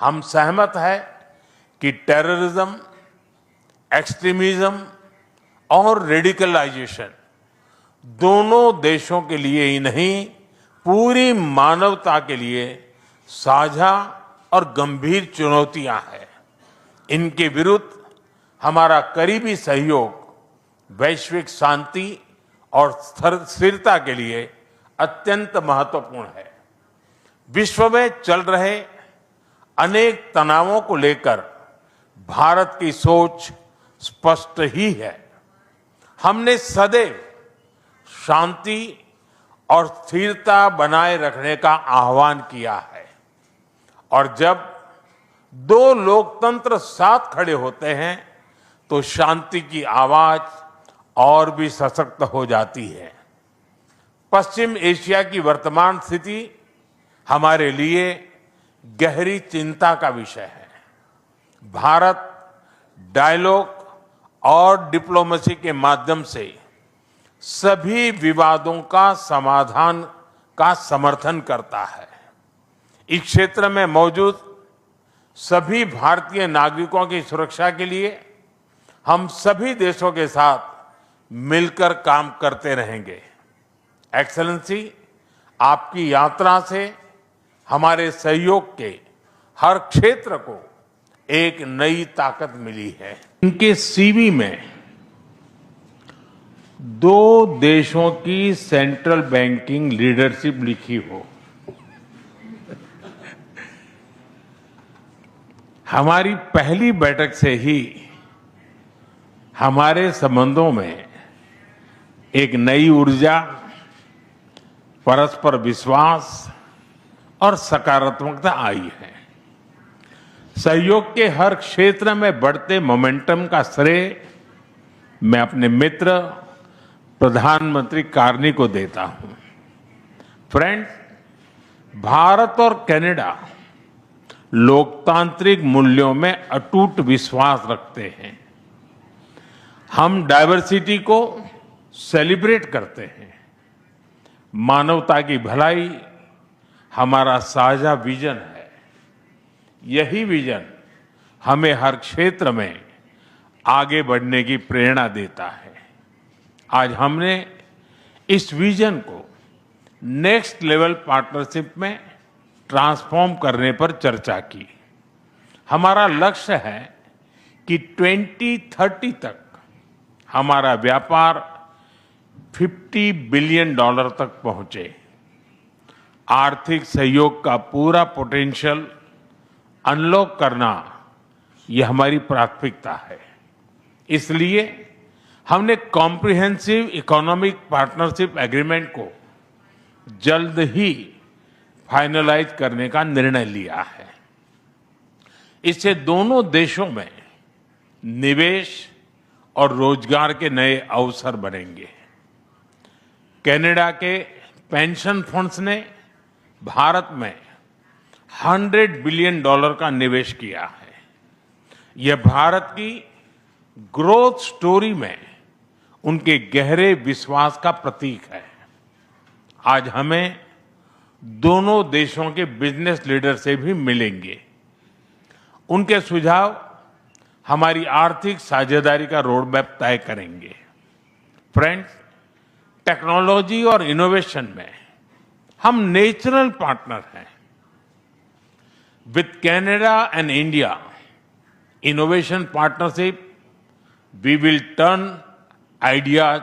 हम सहमत हैं कि टेररिज्म, एक्सट्रीमिज्म और रेडिकलाइजेशन दोनों देशों के लिए ही नहीं, पूरी मानवता के लिए साझा और गंभीर चुनौतियां हैं। इनके विरुद्ध हमारा करीबी सहयोग वैश्विक शांति और स्थिरता के लिए अत्यंत महत्वपूर्ण है। विश्व में चल रहे अनेक तनावों को लेकर भारत की सोच स्पष्ट ही है। हमने सदैव शांति और स्थिरता बनाए रखने का आह्वान किया है और जब दो लोकतंत्र साथ खड़े होते हैं तो शांति की आवाज और भी सशक्त हो जाती है। पश्चिम एशिया की वर्तमान स्थिति हमारे लिए गहरी चिंता का विषय है। भारत डायलॉग और डिप्लोमेसी के माध्यम से सभी विवादों का समाधान का समर्थन करता है। इस क्षेत्र में मौजूद सभी भारतीय नागरिकों की सुरक्षा के लिए हम सभी देशों के साथ मिलकर काम करते रहेंगे। एक्सेलेंसी, आपकी यात्रा से हमारे सहयोग के हर क्षेत्र को एक नई ताकत मिली है। इनके सीवी में दो देशों की सेंट्रल बैंकिंग लीडरशिप लिखी हो। हमारी पहली बैठक से ही हमारे संबंधों में एक नई ऊर्जा, परस्पर विश्वास और सकारात्मकता आई है। सहयोग के हर क्षेत्र में बढ़ते मोमेंटम का श्रेय मैं अपने मित्र प्रधानमंत्री कार्नी को देता हूं। फ्रेंड्स, भारत और कनाडा लोकतांत्रिक मूल्यों में अटूट विश्वास रखते हैं। हम डाइवर्सिटी को सेलिब्रेट करते हैं। मानवता की भलाई हमारा साझा विजन है। यही विजन हमें हर क्षेत्र में आगे बढ़ने की प्रेरणा देता है। आज हमने इस विजन को नेक्स्ट लेवल पार्टनरशिप में ट्रांसफॉर्म करने पर चर्चा की। हमारा लक्ष्य है कि 2030 तक हमारा व्यापार $50 बिलियन तक पहुंचे। आर्थिक सहयोग का पूरा पोटेंशियल अनलॉक करना यह हमारी प्राथमिकता है। इसलिए हमने कॉम्प्रिहेंसिव इकोनॉमिक पार्टनरशिप एग्रीमेंट को जल्द ही फाइनलाइज करने का निर्णय लिया है। इससे दोनों देशों में निवेश और रोजगार के नए अवसर बनेंगे। कनाडा के पेंशन फंड्स ने भारत में $100 बिलियन का निवेश किया है। यह भारत की ग्रोथ स्टोरी में उनके गहरे विश्वास का प्रतीक है। आज हमें दोनों देशों के बिजनेस लीडर से भी मिलेंगे। उनके सुझाव हमारी आर्थिक साझेदारी का रोड मैप तय करेंगे। फ्रेंड्स, टेक्नोलॉजी और इनोवेशन में हम नेचुरल पार्टनर हैं। With Canada and India innovation partnership we will turn ideas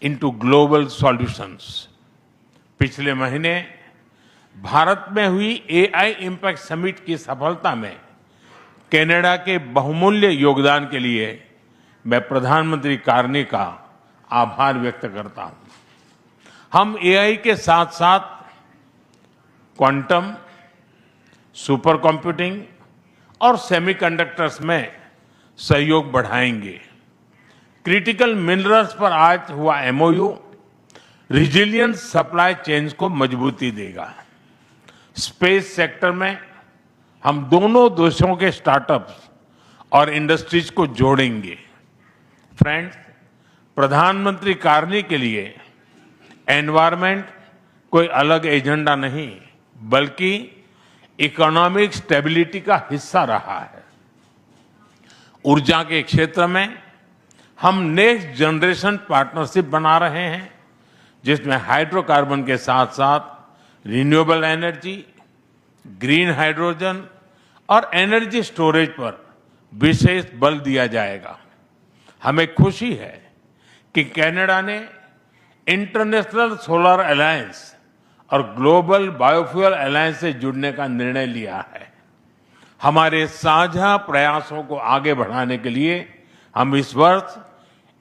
into global solutions. पिछले महीने भारत में हुई AI इम्पैक्ट समिट की सफलता में कनाडा के बहुमूल्य योगदान के लिए मैं प्रधानमंत्री कार्नी का आभार व्यक्त करता हूं। हम AI के साथ साथ क्वांटम, सुपर कंप्यूटिंग और सेमीकंडक्टर्स में सहयोग बढ़ाएंगे। क्रिटिकल मिनरल्स पर आज हुआ MOU रिजिलियंट सप्लाई चेन्स को मजबूती देगा। स्पेस सेक्टर में हम दोनों देशों के स्टार्टअप्स और इंडस्ट्रीज को जोड़ेंगे। फ्रेंड्स, प्रधानमंत्री कार्नी के लिए एनवायरमेंट कोई अलग एजेंडा नहीं, बल्कि इकोनॉमिक स्टेबिलिटी का हिस्सा रहा है। ऊर्जा के क्षेत्र में हम नेक्स्ट जनरेशन पार्टनरशिप बना रहे हैं, जिसमें हाइड्रोकार्बन के साथ साथ रिन्यूएबल एनर्जी, ग्रीन हाइड्रोजन और एनर्जी स्टोरेज पर विशेष बल दिया जाएगा। हमें खुशी है कि कनाडा ने इंटरनेशनल सोलर अलायंस और ग्लोबल बायोफ्यूल अलायंस से जुड़ने का निर्णय लिया है। हमारे साझा प्रयासों को आगे बढ़ाने के लिए हम इस वर्ष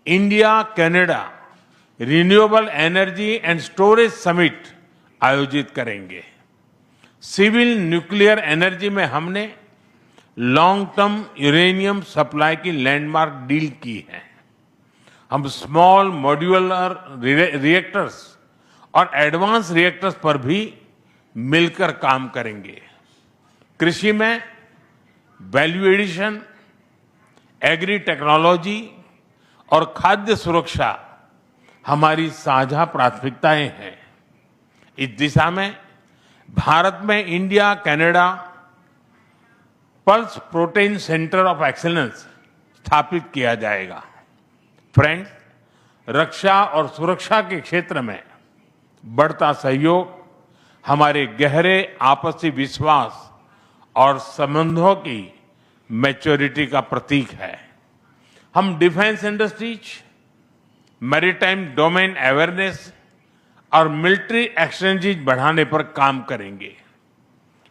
India Canada renewable energy and storage summit आयोजित करेंगे। सिविल न्यूक्लियर एनर्जी में हमने लॉन्ग टर्म यूरेनियम सप्लाई की लैंडमार्क डील की है। हम स्मॉल मॉड्यूलर रिएक्टर्स और एडवांस रिएक्टर्स पर भी मिलकर काम करेंगे। कृषि में वैल्यू एडिशन, एग्री टेक्नोलॉजी और खाद्य सुरक्षा हमारी साझा प्राथमिकताएं हैं। इस दिशा में भारत में India Canada pulse protein centre of excellence स्थापित किया जाएगा। फ्रेंड्स, रक्षा और सुरक्षा के क्षेत्र में बढ़ता सहयोग हमारे गहरे आपसी विश्वास और संबंधों की मैच्योरिटी का प्रतीक है। हम defence industries, maritime domain awareness और मिलिट्री एक्सचेंजेज बढ़ाने पर काम करेंगे।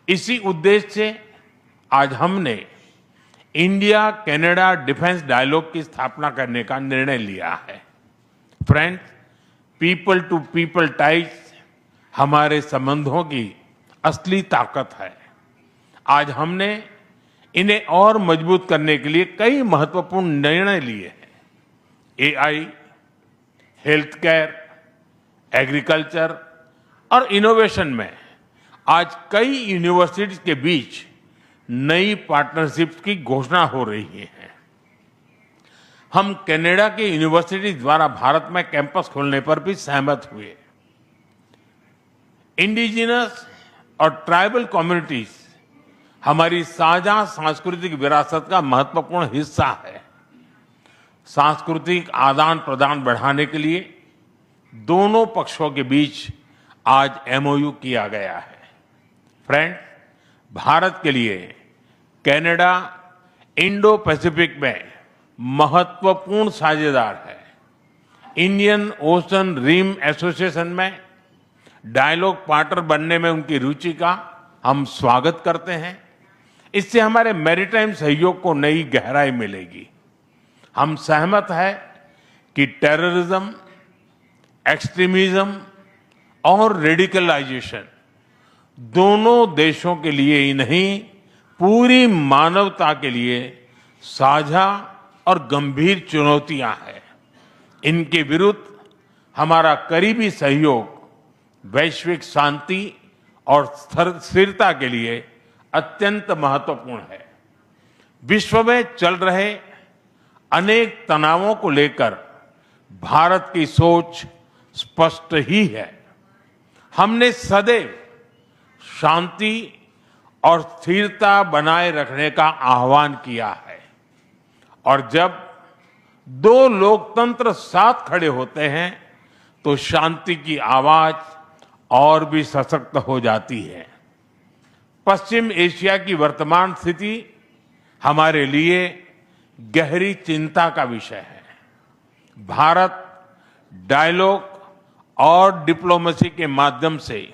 इसी उद्देश्य से आज हमने इंडिया कनाडा डिफेंस डायलॉग की स्थापना करने का निर्णय लिया है। Friends, people to people ties हमारे संबंधों की असली ताकत है। आज हमने इन्हें और मजबूत करने के लिए कई महत्वपूर्ण निर्णय लिए हैं। एआई, हेल्थ केयर, एग्रीकल्चर और इनोवेशन में आज कई यूनिवर्सिटीज के बीच नई पार्टनरशिप की घोषणा हो रही है। हम कनाडा की यूनिवर्सिटी द्वारा भारत में कैंपस खोलने पर भी सहमत हुए। इंडिजिनस और ट्राइबल कम्युनिटीज हमारी साझा सांस्कृतिक विरासत का महत्वपूर्ण हिस्सा है। सांस्कृतिक आदान प्रदान बढ़ाने के लिए दोनों पक्षों के बीच आज एमओयू किया गया है। फ्रेंड्स, भारत के लिए कनाडा इंडो पैसिफिक में महत्वपूर्ण साझेदार है। इंडियन ओशन रिम एसोसिएशन में डायलॉग पार्टनर बनने में उनकी रुचि का हम स्वागत करते हैं। इससे हमारे मैरीटाइम सहयोग को नई गहराई मिलेगी। हम सहमत हैं कि टेररिज्म, एक्सट्रीमिज्म और रेडिकलाइजेशन दोनों देशों के लिए ही नहीं, पूरी मानवता के लिए साझा और गंभीर चुनौतियां हैं। इनके विरुद्ध हमारा करीबी सहयोग वैश्विक शांति और स्थिरता के लिए अत्यंत महत्वपूर्ण है। विश्व में चल रहे अनेक तनावों को लेकर भारत की सोच स्पष्ट ही है। हमने सदैव शांति और स्थिरता बनाए रखने का आह्वान किया है, और जब दो लोकतंत्र साथ खड़े होते हैं तो शांति की आवाज और भी सशक्त हो जाती है। पश्चिम एशिया की वर्तमान स्थिति हमारे लिए गहरी चिंता का विषय है। भारत डायलॉग और डिप्लोमेसी के माध्यम से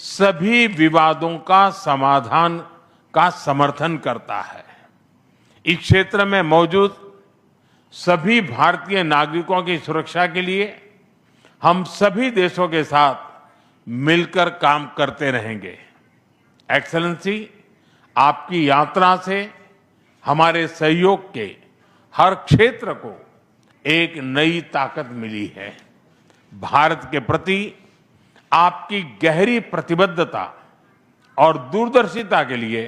सभी विवादों का समाधान का समर्थन करता है। इस क्षेत्र में मौजूद सभी भारतीय नागरिकों की सुरक्षा के लिए हम सभी देशों के साथ मिलकर काम करते रहेंगे। एक्सेलेंसी, आपकी यात्रा से हमारे सहयोग के हर क्षेत्र को एक नई ताकत मिली है। भारत के प्रति आपकी गहरी प्रतिबद्धता और दूरदर्शिता के लिए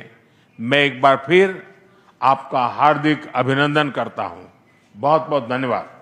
मैं एक बार फिर आपका हार्दिक अभिनंदन करता हूं। बहुत बहुत धन्यवाद।